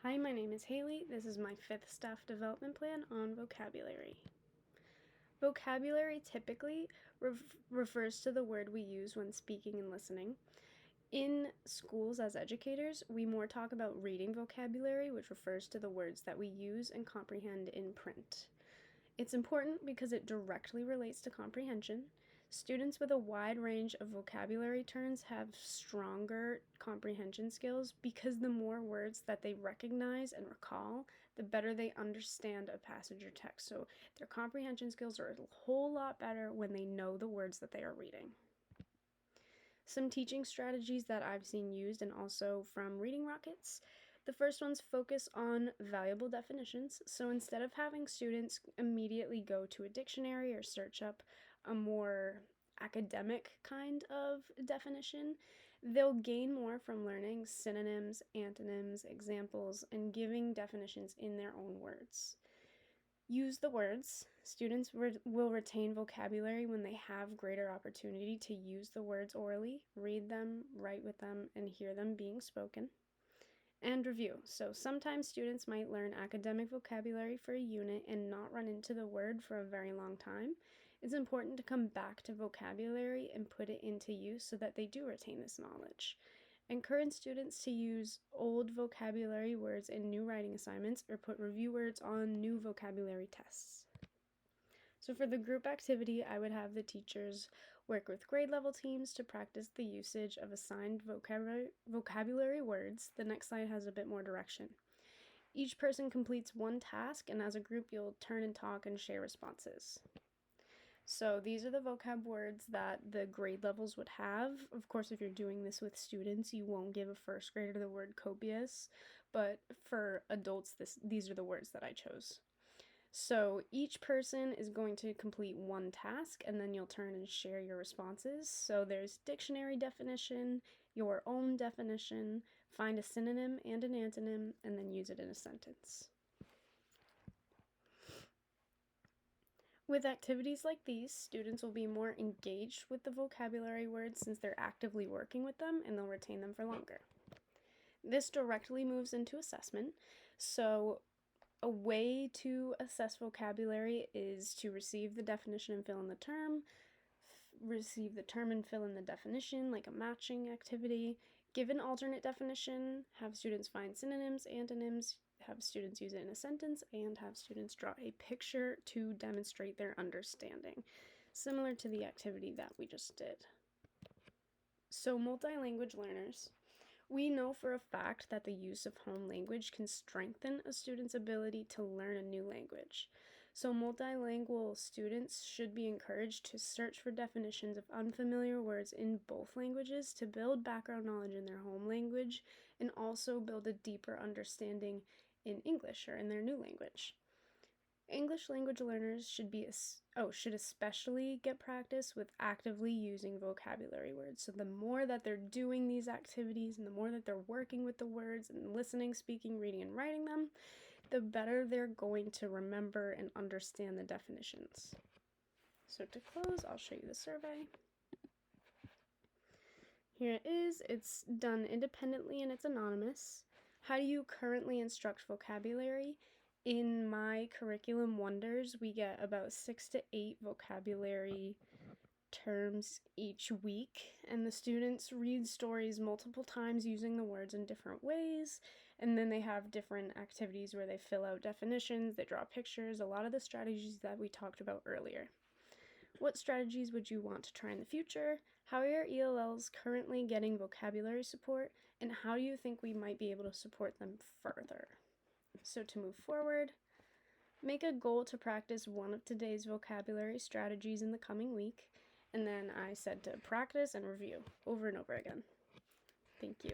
Hi, my name is Haley. This is my 5th staff development plan on vocabulary. Vocabulary typically refers to the word we use when speaking and listening. In schools as educators, we more talk about reading vocabulary, which refers to the words that we use and comprehend in print. It's important because it directly relates to comprehension. Students with a wide range of vocabulary terms have stronger comprehension skills because the more words that they recognize and recall, the better they understand a passage or text. So their comprehension skills are a whole lot better when they know the words that they are reading. Some teaching strategies that I've seen used and also from Reading Rockets. The first one's focus on valuable definitions. So instead of having students immediately go to a dictionary or search up a more academic kind of definition, they'll gain more from learning synonyms, antonyms, examples, and giving definitions in their own words. Use the words. Students will retain vocabulary when they have greater opportunity to use the words orally, read them, write with them, and hear them being spoken. And review. So sometimes students might learn academic vocabulary for a unit and not run into the word for a very long time. It's important to come back to vocabulary and put it into use so that they do retain this knowledge. Encourage students to use old vocabulary words in new writing assignments or put review words on new vocabulary tests. So for the group activity, I would have the teachers work with grade level teams to practice the usage of assigned vocabulary words. The next slide has a bit more direction. Each person completes one task, and as a group, you'll turn and talk and share responses. So these are the vocab words that the grade levels would have. Of course, if you're doing this with students, you won't give a first grader the word copious, but for adults, these are the words that I chose. So each person is going to complete one task, and then you'll turn and share your responses. So there's dictionary definition, your own definition, find a synonym and an antonym, and then use it in a sentence. With activities like these, students will be more engaged with the vocabulary words since they're actively working with them, and they'll retain them for longer. This directly moves into assessment. So a way to assess vocabulary is to receive the definition and fill in the term, receive the term and fill in the definition, like a matching activity, give an alternate definition, have students find synonyms, antonyms, have students use it in a sentence, and have students draw a picture to demonstrate their understanding, similar to the activity that we just did. So multilanguage learners. We know for a fact that the use of home language can strengthen a student's ability to learn a new language. So multilingual students should be encouraged to search for definitions of unfamiliar words in both languages to build background knowledge in their home language and also build a deeper understanding in English or in their new language. English language learners should especially get practice with actively using vocabulary words. So the more that they're doing these activities and the more that they're working with the words and listening, speaking, reading, and writing them, the better they're going to remember and understand the definitions. So to close, I'll show you the survey. Here it is. It's done independently and it's anonymous. How do you currently instruct vocabulary? In my curriculum wonders, we get about 6 to 8 vocabulary terms each week, and the students read stories multiple times using the words in different ways, and then they have different activities where they fill out definitions, they draw pictures, a lot of the strategies that we talked about earlier. What strategies would you want to try in the future? How are your ELLs currently getting vocabulary support, and how do you think we might be able to support them further? So to move forward, make a goal to practice one of today's vocabulary strategies in the coming week, and then I said to practice and review over and over again. Thank you.